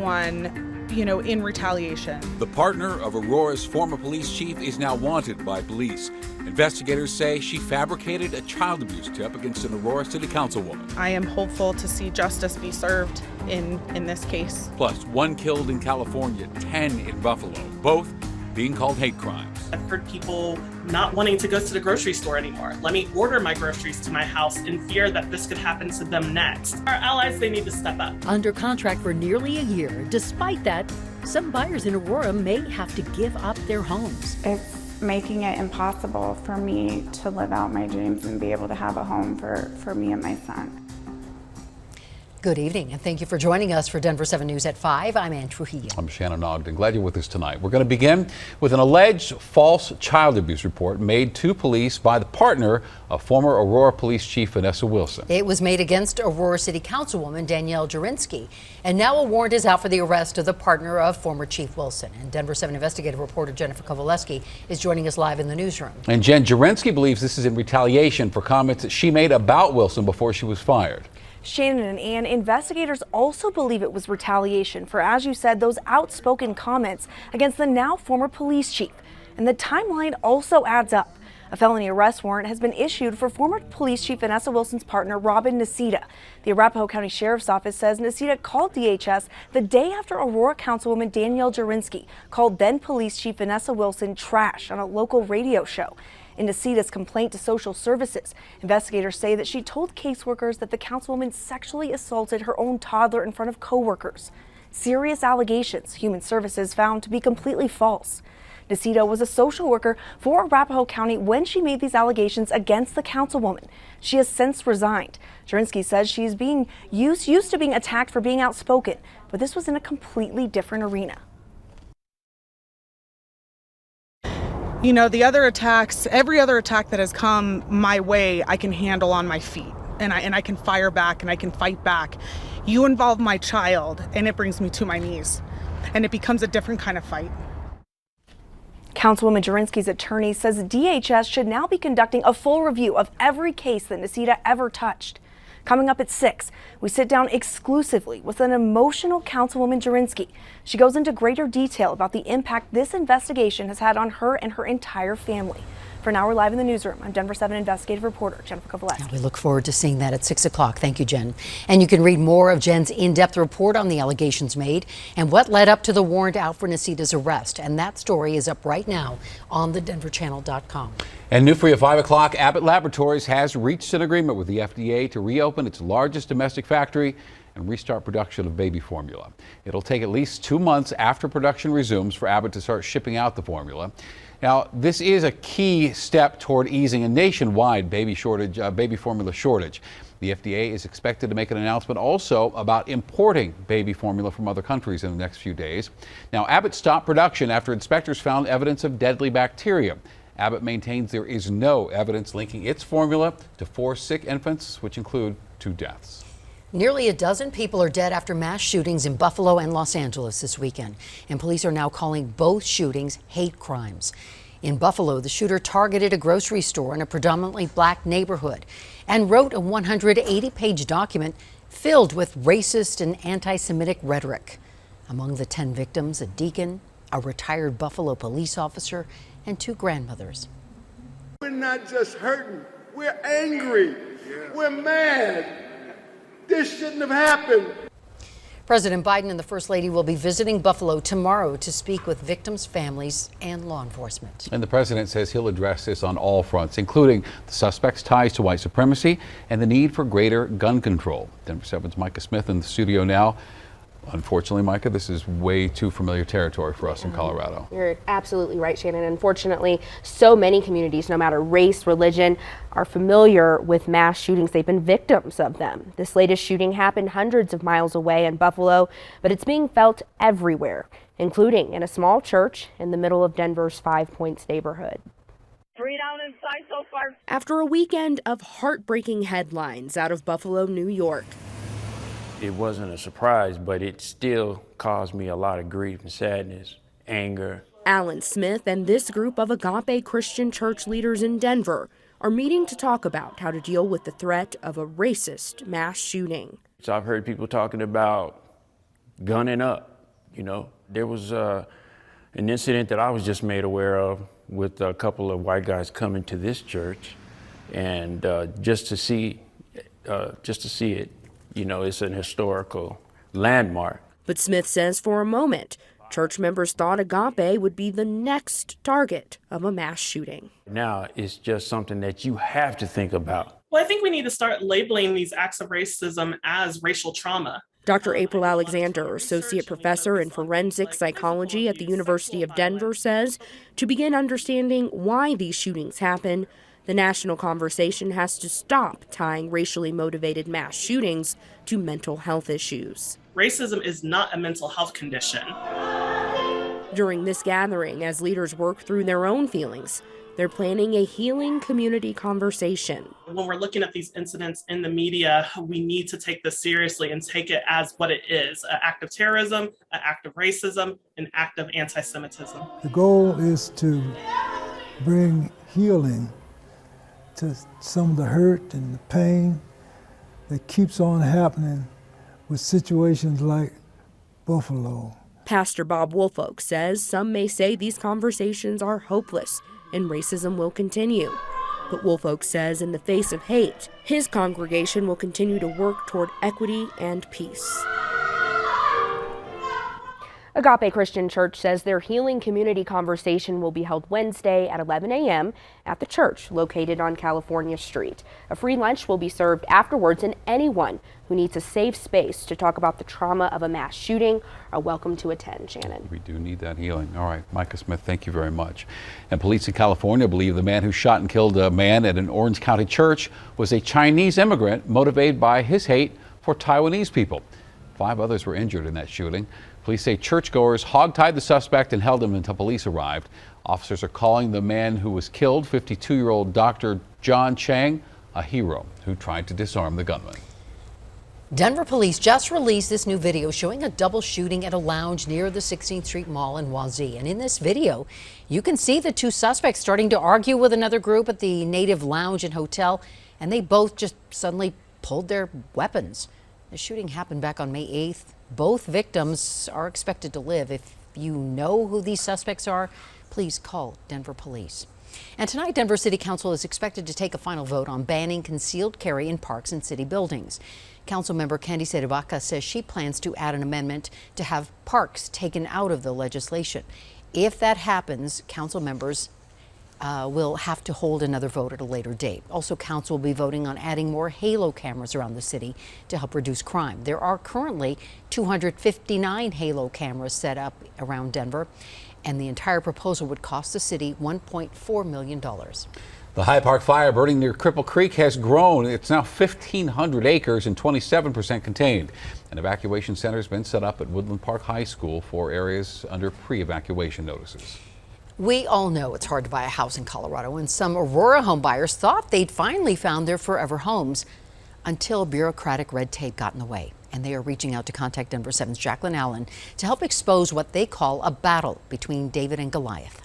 someone, in retaliation. The partner of Aurora's former police chief is now wanted by police. Investigators say she fabricated a child abuse tip against an Aurora City Councilwoman. I am hopeful to see justice be served in this case. Plus, 1 killed in California, 10 in Buffalo, both being called hate crimes. I've heard people not wanting to go to the grocery store anymore. Let me order my groceries to my house in fear that this could happen to them next. Our allies, they need to step up. Under contract for nearly a year. Despite that, some buyers in Aurora may have to give up their homes. It's making it impossible for me to live out my dreams and be able to have a home for me and my son. Good evening, and thank you for joining us for Denver 7 News at 5. I'm Ann Trujillo. I'm Shannon Ogden. Glad you're with us tonight. We're going to begin with an alleged false child abuse report made to police by the partner of former Aurora Police Chief Vanessa Wilson. It was made against Aurora City Councilwoman Danielle Jurinsky, and now a warrant is out for the arrest of the partner of former Chief Wilson. And Denver 7 investigative reporter Jennifer Kowaleski is joining us live in the newsroom. And Jen, Jurinsky believes this is in retaliation for comments that she made about Wilson before she was fired. Shannon and investigators also believe it was retaliation for, as you said, those outspoken comments against the now former police chief. And the timeline also adds up. A felony arrest warrant has been issued for former police chief Vanessa Wilson's partner, Robin Nicita. The Arapahoe County Sheriff's Office says Nicita called DHS the day after Aurora Councilwoman Danielle Jurinsky called then police chief Vanessa Wilson trash on a local radio show. In Nicita's complaint to social services, investigators say that she told caseworkers that the councilwoman sexually assaulted her own toddler in front of coworkers. Serious allegations Human Services found to be completely false. Nicita was a social worker for Arapahoe County when she made these allegations against the councilwoman. She has since resigned. Jurinsky says she's being used to being attacked for being outspoken, but this was in a completely different arena. The other attacks, every other attack that has come my way, I can handle on my feet, and I can fire back and I can fight back. You involve my child and it brings me to my knees, and it becomes a different kind of fight. Councilwoman Jurinsky's attorney says DHS should now be conducting a full review of every case that Nicita ever touched. Coming up at 6, we sit down exclusively with an emotional Councilwoman Jurinsky. She goes into greater detail about the impact this investigation has had on her and her entire family. For now, we're live in the newsroom. I'm Denver 7 investigative reporter Jennifer Kowaleski. We look forward to seeing that at 6 o'clock. Thank you, Jen. And you can read more of Jen's in-depth report on the allegations made and what led up to the warrant out for Nicita's arrest. And that story is up right now on thedenverchannel.com. And new for you at 5 o'clock, Abbott Laboratories has reached an agreement with the FDA to reopen its largest domestic factory and restart production of baby formula. It'll take at least 2 months after production resumes for Abbott to start shipping out the formula. Now, this is a key step toward easing a nationwide baby formula shortage. The FDA is expected to make an announcement also about importing baby formula from other countries in the next few days. Now, Abbott stopped production after inspectors found evidence of deadly bacteria. Abbott maintains there is no evidence linking its formula to 4 sick infants, which include 2 deaths. Nearly a dozen people are dead after mass shootings in Buffalo and Los Angeles this weekend, and police are now calling both shootings hate crimes. In Buffalo, the shooter targeted a grocery store in a predominantly black neighborhood and wrote a 180-page document filled with racist and anti-Semitic rhetoric. Among the 10 victims, a deacon, a retired Buffalo police officer, and 2 grandmothers. We're not just hurting, we're angry, we're mad. This shouldn't have happened. President Biden and the First Lady will be visiting Buffalo tomorrow to speak with victims' families and law enforcement. And the president says he'll address this on all fronts, including the suspects' ties to white supremacy and the need for greater gun control. Denver 7's Micah Smith in the studio now. Unfortunately, Micah, this is way too familiar territory for us in Colorado. You're absolutely right, Shannon. Unfortunately, so many communities, no matter race, religion, are familiar with mass shootings. They've been victims of them. This latest shooting happened hundreds of miles away in Buffalo, but it's being felt everywhere, including in a small church in the middle of Denver's 5 Points neighborhood. 3 down inside so far. After a weekend of heartbreaking headlines out of Buffalo, New York. It wasn't a surprise, but it still caused me a lot of grief and sadness, anger. Alan Smith and this group of Agape Christian church leaders in Denver are meeting to talk about how to deal with the threat of a racist mass shooting. So I've heard people talking about gunning up. You know, there was an incident that I was just made aware of with a couple of white guys coming to this church, and just to see it, you know, it's an historical landmark. But Smith says for a moment, church members thought Agape would be the next target of a mass shooting. Now it's just something that you have to think about. Well, I think we need to start labeling these acts of racism as racial trauma. Dr. April Alexander, associate professor in forensic psychology at the University of Denver, says to begin understanding why these shootings happen, the national conversation has to stop tying racially motivated mass shootings to mental health issues. Racism is not a mental health condition. During this gathering, as leaders work through their own feelings, they're planning a healing community conversation. When we're looking at these incidents in the media, we need to take this seriously and take it as what it is, an act of terrorism, an act of racism, an act of anti-Semitism. The goal is to bring healing to some of the hurt and the pain that keeps on happening with situations like Buffalo. Pastor Bob Woolfolk says some may say these conversations are hopeless and racism will continue. But Woolfolk says in the face of hate, his congregation will continue to work toward equity and peace. Agape Christian Church says their healing community conversation will be held Wednesday at 11 a.m. at the church located on California Street. A free lunch will be served afterwards, and anyone who needs a safe space to talk about the trauma of a mass shooting are welcome to attend. Shannon. We do need that healing. All right, Micah Smith, thank you very much. And police in California believe the man who shot and killed a man at an Orange County church was a Chinese immigrant motivated by his hate for Taiwanese people. 5 others were injured in that shooting. Police say churchgoers hogtied the suspect and held him until police arrived. Officers are calling the man who was killed, 52-year-old Dr. John Chang, a hero who tried to disarm the gunman. Denver police just released this new video showing a double shooting at a lounge near the 16th Street Mall in Wazee. And in this video, you can see the 2 suspects starting to argue with another group at the Native Lounge and Hotel, and they both just suddenly pulled their weapons. The shooting happened back on May 8th. Both victims are expected to live. If you know who these suspects are, please call Denver police. And tonight, Denver City Council is expected to take a final vote on banning concealed carry in parks and city buildings. Councilmember Candy Cerevaca says she plans to add an amendment to have parks taken out of the legislation. If that happens, council members will have to hold another vote at a later date. Also, council will be voting on adding more halo cameras around the city to help reduce crime. There are currently 259 halo cameras set up around Denver, and the entire proposal would cost the city $1.4 million. The High Park fire burning near Cripple Creek has grown. It's now 1,500 acres and 27% contained. An evacuation center has been set up at Woodland Park High School for areas under pre-evacuation notices. We all know it's hard to buy a house in Colorado, and some Aurora home buyers thought they'd finally found their forever homes until bureaucratic red tape got in the way. And they are reaching out to contact Denver 7's Jacqueline Allen to help expose what they call a battle between David and Goliath.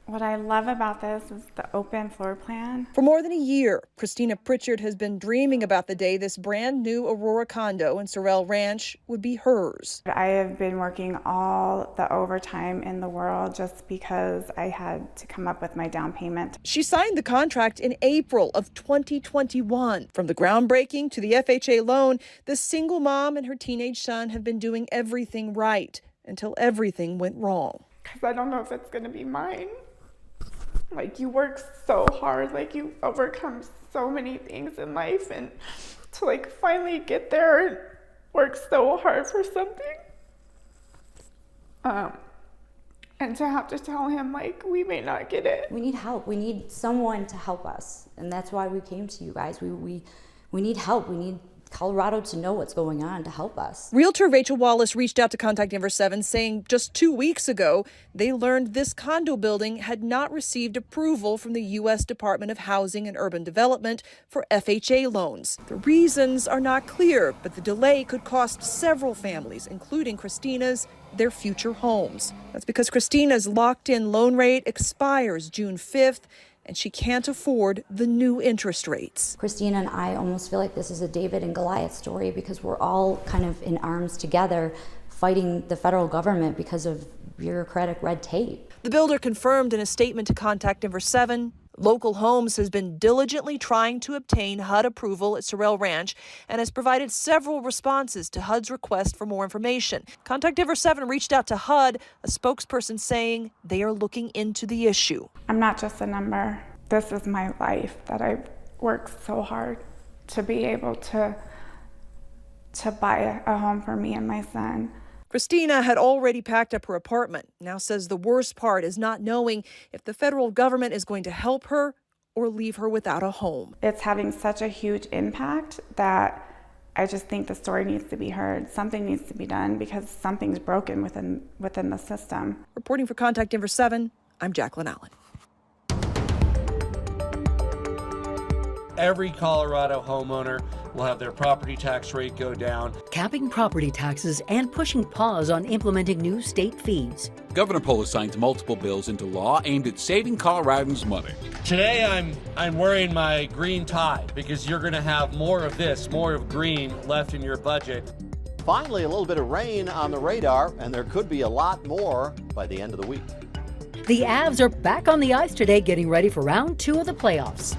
What I love about this is the open floor plan. For more than a year, Christina Pritchard has been dreaming about the day this brand new Aurora condo in Sorrel Ranch would be hers. I have been working all the overtime in the world just because I had to come up with my down payment. She signed the contract in April of 2021. From the groundbreaking to the FHA loan, the single mom and her teenage son have been doing everything right until everything went wrong. Because I don't know if it's going to be mine. Like, you work so hard, like you overcome so many things in life, and to like finally get there and work so hard for something. And to have to tell him, like, we may not get it. We need help. We need someone to help us. And that's why we came to you guys. We need help. We need Colorado to know what's going on to help us. Realtor Rachel Wallace reached out to Contact Denver 7 saying just 2 weeks ago, they learned this condo building had not received approval from the U.S. Department of Housing and Urban Development for FHA loans. The reasons are not clear, but the delay could cost several families, including Christina's, their future homes. That's because Christina's locked-in loan rate expires June 5th, and she can't afford the new interest rates. Christina and I almost feel like this is a David and Goliath story because we're all kind of in arms together fighting the federal government because of bureaucratic red tape. The builder confirmed in a statement to Contact Denver 7, Local Homes has been diligently trying to obtain HUD approval at Sorrel Ranch and has provided several responses to HUD's request for more information. Contact Denver 7 reached out to HUD, a spokesperson saying they are looking into the issue. I'm not just a number. This is my life that I've worked so hard to be able to buy a home for me and my son. Christina had already packed up her apartment, now says the worst part is not knowing if the federal government is going to help her or leave her without a home. It's having such a huge impact that I just think the story needs to be heard. Something needs to be done because something's broken within the system. Reporting for Contact Denver 7, I'm Jacqueline Allen. Every Colorado homeowner will have their property tax rate go down. Capping property taxes and pushing pause on implementing new state fees. Governor Polis signs multiple bills into law aimed at saving Coloradans money. Today I'm wearing my green tie because you're going to have more of this, more of green left in your budget. Finally, a little bit of rain on the radar, and there could be a lot more by the end of the week. The Avs are back on the ice today getting ready for round 2 of the playoffs.